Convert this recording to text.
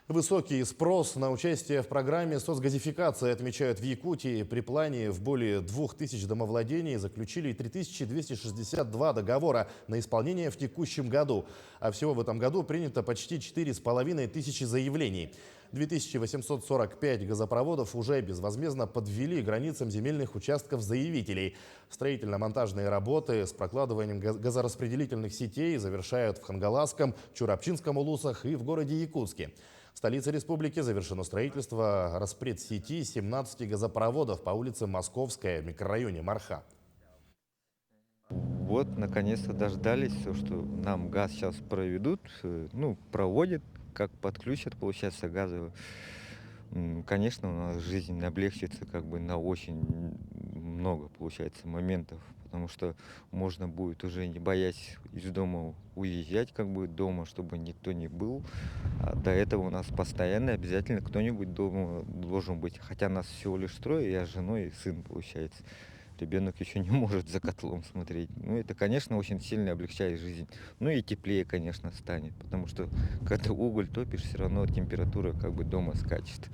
Высокий спрос на участие в программе соцгазификации отмечают в Якутии. При плане в более 2000 домовладений заключили 3262 договора на исполнение в текущем году. А всего в этом году принято почти 4500 заявлений. 2845 газопроводов уже безвозмездно подвели границам земельных участков заявителей. Строительно-монтажные работы с прокладыванием газораспределительных сетей завершают в Хангаласском, Чурапчинском улусах и в городе Якутске. В столице республики завершено строительство распредсети 17 газопроводов по улице Московская в микрорайоне Марха. Вот, наконец-то дождались, то, что нам газ сейчас проведут, ну, проводят, как подключат, получается, газовый. Конечно, у нас жизнь облегчится как бы на очень много, получается, моментов, потому что можно будет уже не боясь из дома уезжать, как бы дома, чтобы никто не был. А до этого у нас постоянно обязательно кто-нибудь дома должен быть. Хотя нас всего лишь трое, я с женой и сын, получается. Ребенок еще не может за котлом смотреть. Ну, это, конечно, очень сильно облегчает жизнь. Ну и теплее, конечно, станет, потому что когда уголь топишь, все равно температура как бы дома скачет.